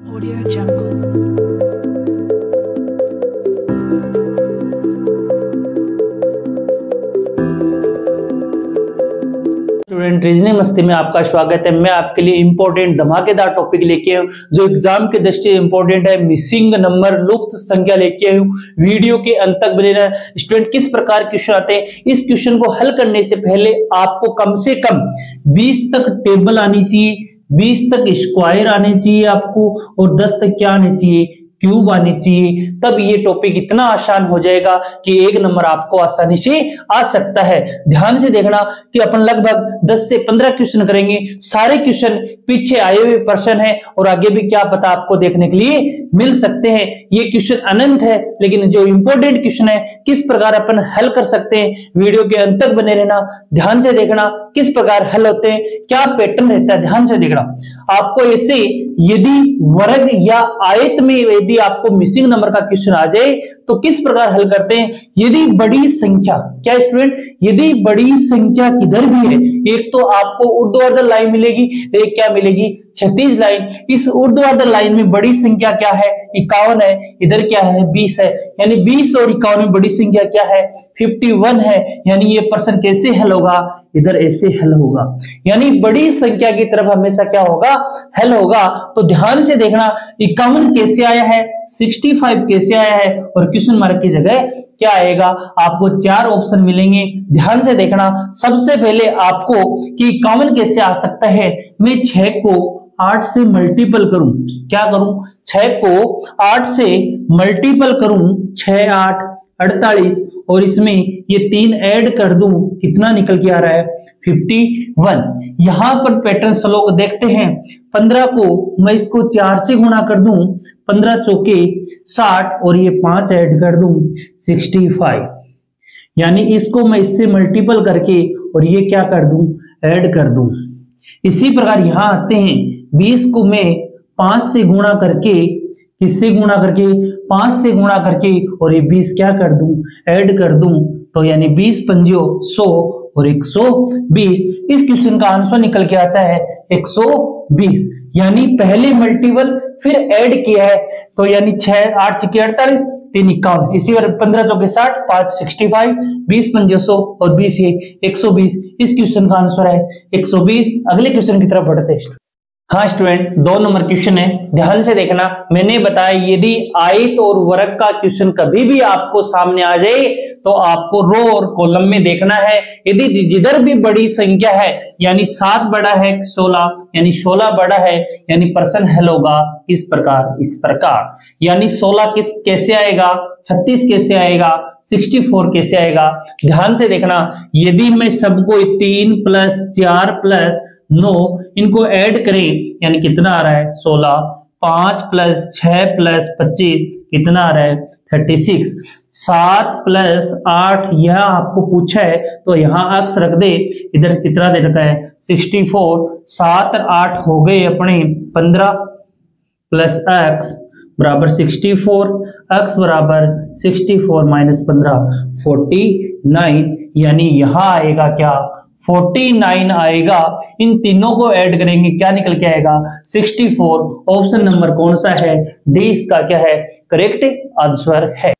Audio Jungle। Student reasoning मस्ती में आपका स्वागत है। मैं आपके लिए इंपॉर्टेंट धमाकेदार टॉपिक लेके हूँ जो एग्जाम के दृष्टि इंपॉर्टेंट है। मिसिंग नंबर, लुप्त संख्या लेके आया हूँ। वीडियो के अंत तक बने रहना। स्टूडेंट किस प्रकार क्वेश्चन आते हैं, इस क्वेश्चन को हल करने से पहले आपको कम से कम 20 तक टेबल आनी चाहिए, 20 तक स्क्वायर आने चाहिए आपको, और 10 तक क्या आने चाहिए, क्यूब आनी चाहिए। तब ये टॉपिक इतना आसान हो जाएगा कि 1 नंबर आपको आसानी से आ सकता है। ध्यान से देखना कि अपन लगभग 10 से 15 क्वेश्चन करेंगे। सारे क्वेश्चन पीछे आए हुए प्रश्न है और आगे भी क्या पता आपको देखने के लिए मिल सकते हैं। ये क्वेश्चन अनंत है, लेकिन जो इंपॉर्टेंट क्वेश्चन है किस प्रकार अपन हल कर सकते हैं, वीडियो के अंत तक बने रहना। ध्यान से देखना किस प्रकार हल होते हैं, क्या पैटर्न रहता है, ध्यान से देखना। आपको ऐसे यदि वर्ग या आयत में यदि आपको मिसिंग नंबर का क्वेश्चन आ जाए तो किस प्रकार हल करते हैं। यदि बड़ी संख्या, क्या स्टूडेंट, यदि बड़ी संख्या किधर भी है, एक तो आपको ऊर्ध्वाधर लाइन मिलेगी, एक क्या मिलेगी, क्षैतिज लाइन। इस ऊर्ध्वाधर लाइन में बड़ी संख्या क्या है, 51 है, इधर क्या है, 20 है, यानी 20 और 51 में बड़ी संख्या क्या है, 51 है। यानी ये प्रश्न कैसे हल होगा, इधर ऐसे हल होगा, यानी बड़ी संख्या की तरफ हमेशा क्या होगा, हल होगा। तो ध्यान से देखना 51 कैसे आया है, 65 कैसे आया है, और क्वेश्चन मार्क की जगह क्या आएगा। आपको 4 ऑप्शन मिलेंगे। ध्यान से देखना। सबसे पहले आपको कि 51 कैसे आ सकता है, मैं 6 को 8 से मल्टीपल करूं, क्या करूं, 6 को 8 से मल्टीपल करूं, 6 8 48, और इसमें ये 3 ऐड कर दूं, कितना निकल के आ रहा है, 51। यहां पर पैटर्न स्लो को देखते हैं। 15 को मैं इसको 4 से गुणा कर दूं, 15 चौके 60, और ये 5 ऐड कर दूं, 65। यानी इसको मैं इससे मल्टीपल करके और ये क्या कर दूं, ऐड कर दूं। इसी प्रकार यहां आते हैं, 20 को मैं 5 से गुणा करके, किससे गुणा करके, 5 से गुणा करके, और ये 20 क्या कर दूं, ऐड कर दूं। तो यानी 20 पंजो 100 और 120। इस क्वेश्चन का आंसर निकल के आता है 120। यानी पहले मल्टीपल फिर ऐड किया है, तो यानी 6 8 चौके 48, 3 51, इसी बार 15 चौके 60, 5 65, 20 पंजे 100 और 20 ये 120। इस क्वेश्चन का आंसर है 120। अगले क्वेश्चन की तरफ बढ़ते हैं। हाँ स्टूडेंट, 2 नंबर क्वेश्चन है, ध्यान से देखना। मैंने बताया यदि आयत और वर्ग का क्वेश्चन कभी भी आपको सामने आ जाए तो आपको रो और कॉलम में देखना है। यदि जिधर भी बड़ी संख्या है, यानी 7 बड़ा है 16, यानी 16 बड़ा है, यानी प्रश्न हल होगा इस प्रकार, इस प्रकार। यानी 16 कैसे आएगा, 36 कैसे आएगा, 64 कैसे आएगा। ध्यान से देखना। यदि मैं सबको 3 + 4 + 9 इनको ऐड करें, यानी कितना आ रहा है, 16, 5 + 6 + 25 कितना आ रहा है, 36, 7 + 8 यह आपको पूछा है तो यहां अक्स रख दे, इधर कितना दे रखा है, 64। 7 और 8 हो गए अपने 15 + x बराबर 64, x बराबर 64 - 15 49। यानी यहां आएगा क्या, 49 आएगा। इन तीनों को ऐड करेंगे, क्या निकल के आएगा, 64। ऑप्शन नंबर कौन सा है, डी इसका क्या है, करेक्ट आंसर है।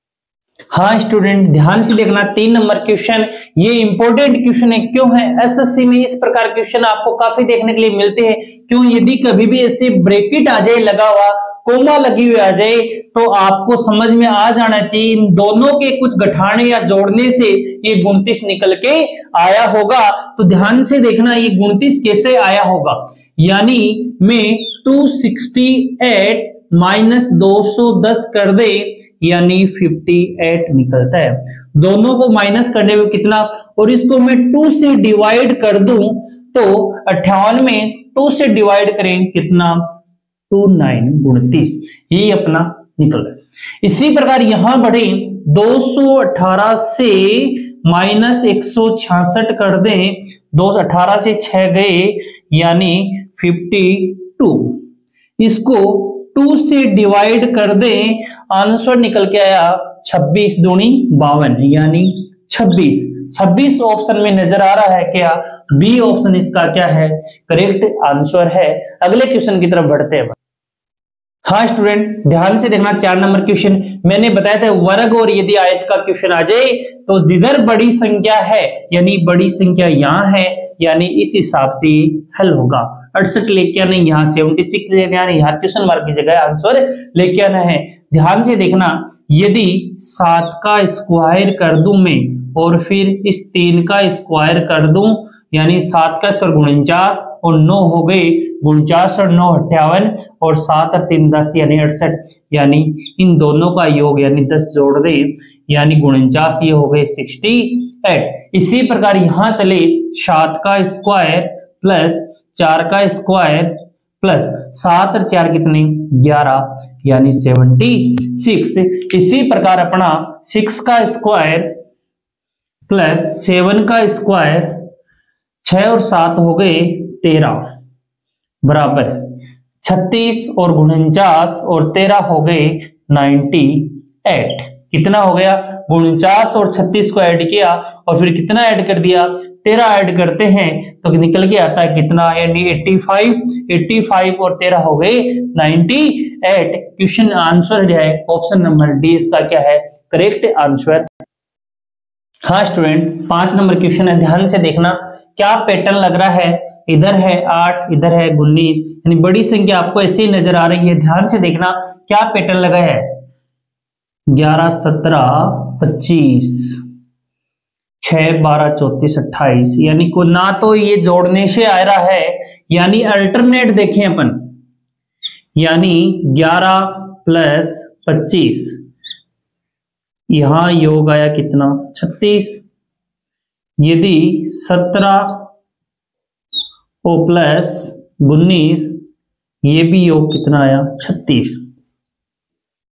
हाँ स्टूडेंट, ध्यान से देखना। 3 नंबर क्वेश्चन, ये इंपॉर्टेंट क्वेश्चन है। क्यों है, एसएससी में इस प्रकार क्वेश्चन आपको काफी देखने के लिए मिलते हैं। क्यों, यदि कभी भी ऐसे ब्रैकेट आ जाए लगा हुआ, कोमा लगी हुई आ जाए, तो आपको समझ में आ जाना चाहिए इन दोनों के कुछ घटाने या जोड़ने से ये 29 निकल के आया होगा। तो ध्यान से देखना ये 29 कैसे आया होगा। यानी मैं 268 - 210 कर दे, यानी 58 निकलता है। दोनों को माइनस करने में कितना, और इसको मैं 2 से डिवाइड कर दूं तो 58 में 2 से डिवाइड करें कितना, 29 29, ये अपना निकल रहा है। इसी प्रकार यहां बढ़े, 218 से -166 कर दें, 218 से 6 गए, यानी 52। इसको 2 से डिवाइड कर दें, आंसर निकल के आया 26 दूनी 52, यानी 26। 26 ऑप्शन में नजर आ रहा है क्या, बी ऑप्शन इसका क्या है, करेक्ट आंसर है। अगले क्वेश्चन की तरफ बढ़ते हैं। हाँ स्टूडेंट, ध्यान से देखना 4 नंबर क्वेश्चन। मैंने बताया था वर्ग और यदि आयत का क्वेश्चन आ जाए तो जिधर बड़ी संख्या है यानी बड़ी संख्या यहाँ है यानी इस हिसाब से हल होगा। 68 लेके आना, यहाँ 76 लेके आना, यहाँ क्वेश्चन मार्क की जगह आंसर लेके आना है। ध्यान से देखना, यदि 7 का स्क्वायर कर दूं मैं और फिर इस 3 का स्क्वायर कर दूं यानी 7 का स्क्वायर 49 और 9 हो गए 49 और 9 58 और 7 और 3 10 यानी 68 यानी इन दोनों का योग यानी 10 जोड़ दे यानी 49 ये हो गए 68। इसी प्रकार यहां चले 7 का स्क्वायर प्लस 4 का स्क्वायर प्लस 7 और 4 कितने 11 यानी 76। इसी प्रकार अपना 6 का स्क्वायर प्लस 7 का स्क्वायर 6 और 7 हो गए 13 बराबर 36 और 49 और 13 हो गए 98। कितना हो गया 49 और 36 को ऐड किया और फिर कितना ऐड कर दिया 13 ऐड करते हैं तो निकल के आता है कितना यानी 85 और 13 हो गए 98। क्वेश्चन आंसर जो है ऑप्शन नंबर डी इसका क्या है करेक्ट आंसर। हाँ स्टूडेंट 5 नंबर क्वेश्चन है, ध्यान से देखना क्या पैटर्न लग रहा है। इधर है 8 इधर है 19 यानी बड़ी संख्या आपको ऐसे ही नजर आ रही है। ध्यान से देखना क्या पैटर्न लगा है 11 17 25 6 12 34 28 यानी को ना तो ये जोड़ने से आ रहा है यानी अल्टरनेट देखें अपन यानी 11 प्लस 25 यहां योग आया कितना 36। यदि 17 और प्लस 19 ये भी योग कितना आया 36।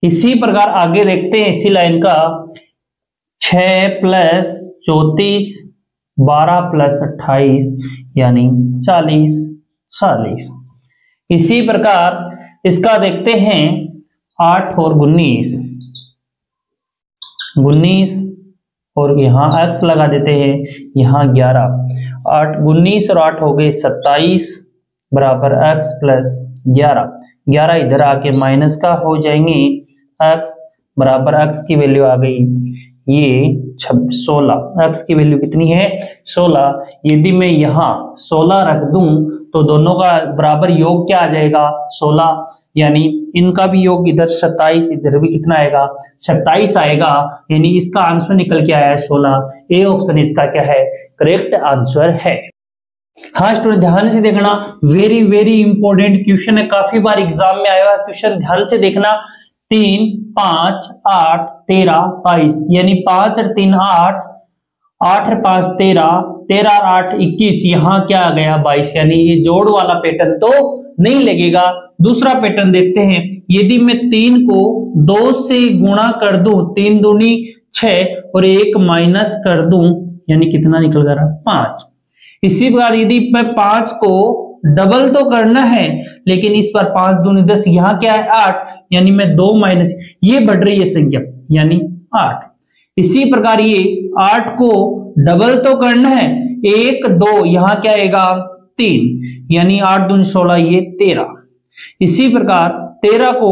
इसी प्रकार आगे देखते हैं इसी लाइन का 6 प्लस 34 12 प्लस 28 यानी 40। इसी प्रकार इसका देखते हैं 8 और 19 और यहाँ x लगा देते हैं यहाँ 11 8 19 और 8 हो गए 27 बराबर x प्लस 11 इधर आके माइनस का हो जाएंगे x बराबर x की वैल्यू आ गई ये 16। x की वैल्यू कितनी है 16। यदि मैं यहाँ 16 रख दूं तो दोनों का बराबर योग क्या आ जाएगा 16 यानी इनका भी योग इधर 27 इधर भी कितना आएगा 27 आएगा यानी इसका आंसर निकल के आया है 16। ए ऑप्शन इसका क्या है करेक्ट आंसर है। हाँ स्टूडेंट ध्यान से देखना वेरी इंपॉर्टेंट क्वेश्चन है, काफी बार एग्जाम में आया हुआ क्वेश्चन। ध्यान से देखना 3 5 8 13 22 यानी 5 और 3 8 8 और 5 13 13 और 8 21 यहाँ क्या आ गया 22 यानी ये जोड़ वाला पैटर्न तो नहीं लगेगा। दूसरा पैटर्न देखते हैं, यदि मैं 3 को 2 से गुणा कर दूं 3 दूनी 6 और 1 माइनस कर दूं यानी कितना निकल गया 5। इसी प्रकार यदि मैं 5 को डबल तो करना है लेकिन इस बार 5 दूनी 10 यहाँ क्या है 8 यानी मैं 2 माइनस ये बढ़ रही है संख्या यानी 8। इसी प्रकार ये 8 को डबल तो करना है 1 2 यहाँ क्या आएगा 3 यानी 8 दूनी 16 ये 13। इसी प्रकार 13 को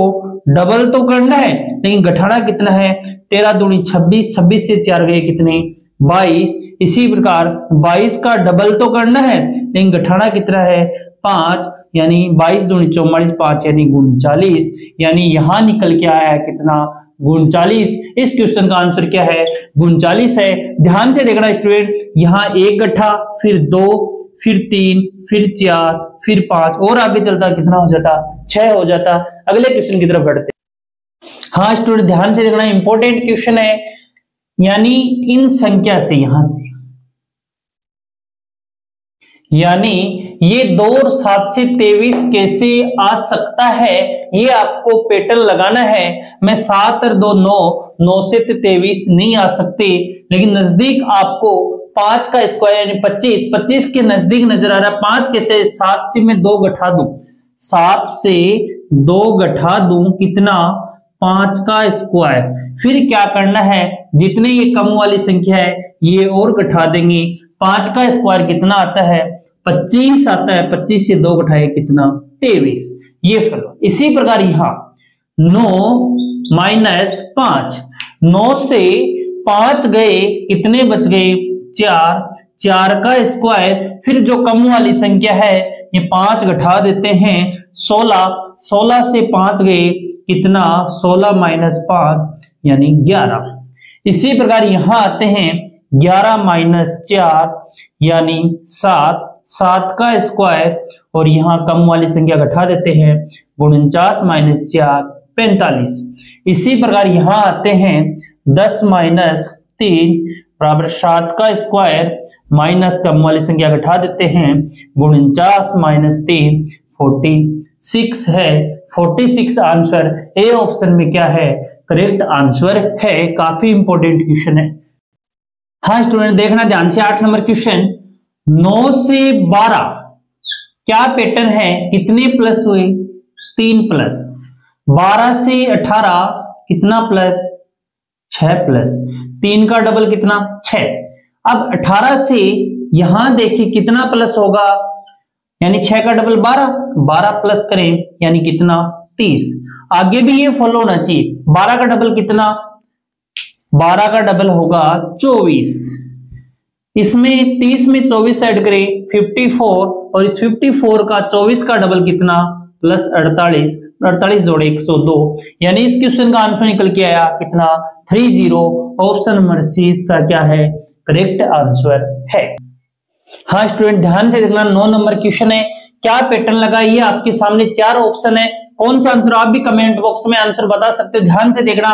डबल तो करना है लेकिन घटाना कितना है 13 दूनी 26 26 से 4 गए कितने 22। इसी प्रकार 22 का डबल तो करना है लेकिन घटाना कितना है 5 यानी 22 दूनी 44 5 यानी 39 यानी यहां निकल के आया है कितना 39। इस क्वेश्चन का आंसर क्या है 39 है। ध्यान से देखना स्टूडेंट यहाँ 1 गठा फिर 2 फिर 3 फिर 4 फिर 5 और आगे चलता कितना हो जाता 6 हो जाता। अगले क्वेश्चन की तरफ बढ़ते। हाँ स्टूडेंट ध्यान से देखना इंपॉर्टेंट क्वेश्चन है यानी इन संख्या से यहां से यानी ये 2 और 7 से 23 कैसे आ सकता है ये आपको पैटर्न लगाना है। मैं 7 और 2 9 9 से 23 नहीं आ सकते लेकिन नजदीक आपको 5 का स्क्वायर यानी 25 के नजदीक नजर आ रहा है। 5 कैसे 7 से मैं 2 घटा दूं 7 से 2 घटा दूं कितना 5 का स्क्वायर। फिर क्या करना है जितने ये कम वाली संख्या है ये और घटा देंगे 5 का स्क्वायर कितना आता है 25 आता है। 25 से 2 घटाए कितना 23 ये फल। इसी प्रकार यहाँ 9 माइनस 5, 9 से 5 गए, कितने बच गए? 4, 4 का स्क्वायर, फिर जो कम वाली संख्या है ये 5 घटा देते हैं, 16, 16 से 5 गए, कितना? 16 माइनस 5 यानी 11। इसी प्रकार यहां आते हैं 11 माइनस 4 यानी 7, 7 का स्क्वायर और यहां कम वाली संख्या घटा देते हैं, 49 माइनस 4 45। इसी प्रकार यहां आते हैं 10 माइनस 3 बराबर 7 का स्क्वायर माइनस कम वाली संख्या घटा देते हैं, 49 माइनस 3 46 है। 46 आंसर ए ऑप्शन में क्या है? करेक्ट आंसर है। काफी इंपॉर्टेंट क्वेश्चन है। हाँ स्टूडेंट देखना ध्यान से 8 नंबर क्वेश्चन, 9 से 12 क्या पैटर्न है? कितने प्लस हुए? 3 प्लस। 12 से 18 कितना प्लस? 6 प्लस। 3 का डबल कितना? 6। अब 18 से यहां देखिए कितना प्लस होगा, यानी 6 का डबल 12, 12 प्लस करें यानी कितना? 30। आगे भी ये फॉलो होना चाहिए। 12 का डबल कितना? 12 का डबल होगा 24। इसमें 30 में 24 ऐड करें 54, और इस 54 का 24 का डबल कितना? प्लस 48, 48 जोड़े 102, यानी इस क्वेश्चन का आंसर निकल के आया कितना? 30। ऑप्शन नंबर सी इसका क्या है? करेक्ट आंसर है। हाँ स्टूडेंट ध्यान से देखना, 9 नंबर क्वेश्चन है। क्या पैटर्न लगा? ये आपके सामने 4 ऑप्शन है, कौन सा आंसर? आप भी कमेंट बॉक्स में आंसर बता सकते हो। ध्यान से देखना,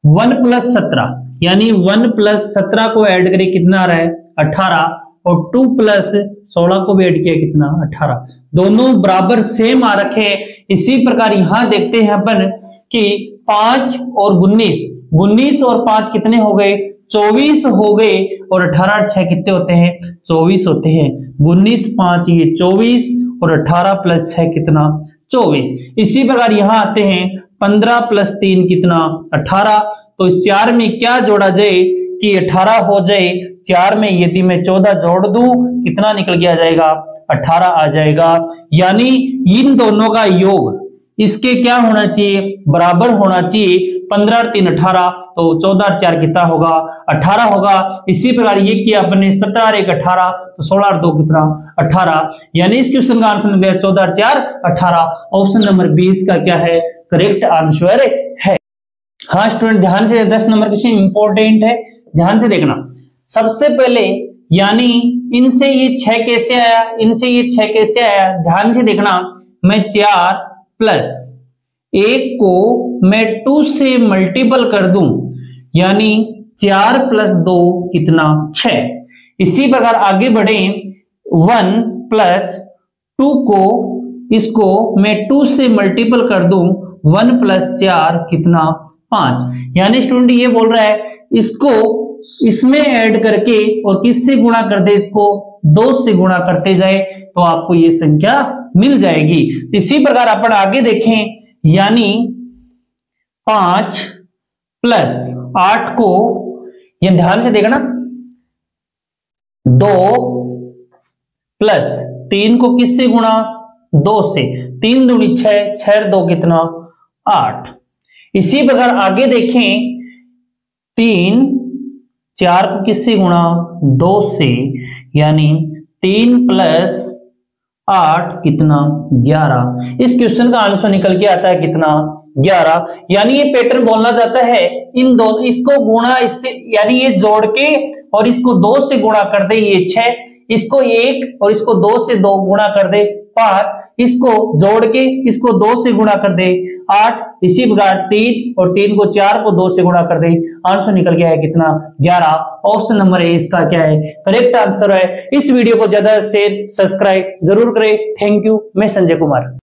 1 प्लस 17 यानी 1 प्लस 17 को ऐड करें कितना आ रहा है? 18, और 2 प्लस 16 को भी ऐड किया कितना? 18। दोनों बराबर सेम आ रखे। इसी प्रकार यहां देखते हैं अपन कि 5 और 19, 19 और 5 कितने हो गए? 24 हो गए, और 18 और 6 कितने होते हैं? 24 होते हैं। 19 5 ये 24, और 18 प्लस 6 कितना? 24। इसी प्रकार यहां आते हैं 15 प्लस 3 कितना? 18। तो इस 4 में क्या जोड़ा जाए कि 18 हो जाए? 4 में यदि मैं 14 जोड़ दूं कितना निकल के आ जाएगा? 18 आ जाएगा। यानी इन दोनों का योग इसके क्या होना चाहिए? बराबर होना चाहिए। 15 और 3 18, तो 14 और 4 कितना होगा? 18 होगा। इसी प्रकार ये किया अपने 17 और 1 18, तो 16 और 2 कितना? 18। यानी इस क्वेश्चन का आंसर निकला 14 और 4 18। ऑप्शन नंबर 20 का क्या है? करेक्ट आंसर है। हाँ स्टूडेंट ध्यान से, 10 नंबर क्वेश्चन इंपॉर्टेंट है, ध्यान से देखना। सबसे पहले यानी इनसे ये 6 कैसे आया, इनसे ये 6 कैसे आया? ध्यान से देखना, मैं 4 प्लस 1 को मैं 2 से मल्टीपल कर दूं, यानी 4 प्लस 2 कितना? 6। इसी प्रकार आगे बढ़े, 1 प्लस 2 को इसको मैं 2 से मल्टीपल कर दूं, 1 प्लस 4 कितना? 5। यानी स्टूडेंट ये बोल रहा है इसको इसमें ऐड करके और किससे गुणा कर दे? इसको 2 से गुणा करते जाए तो आपको ये संख्या मिल जाएगी। इसी प्रकार अपन आगे देखें, यानी 5 प्लस 8 को, ये ध्यान से देखना, 2 प्लस 3 को किससे गुणा? 2 से। 3 दूनी 6, 6 2 कितना? 8। इसी प्रकार आगे देखें, 3 4 को किससे गुणा? 2 से, यानी 3 प्लस 8 कितना? 11। इस क्वेश्चन का आंसर निकल के आता है कितना? 11। यानी ये पैटर्न बोलना चाहता है इन दोनों, इसको गुणा इससे, यानी ये जोड़ के और इसको 2 से गुणा कर दे, ये 6, इसको 1 और इसको 2 से 2 गुणा कर दे 5, इसको जोड़ के इसको 2 से गुणा कर दे 8, इसी प्रकार 3 और 3 को 4 को 2 से गुणा कर दे, आंसर निकल गया है कितना? 11। ऑप्शन नंबर ए इसका क्या है? करेक्ट आंसर है। इस वीडियो को ज्यादा शेयर सब्सक्राइब जरूर करें। Thank you. मैं संजय कुमार।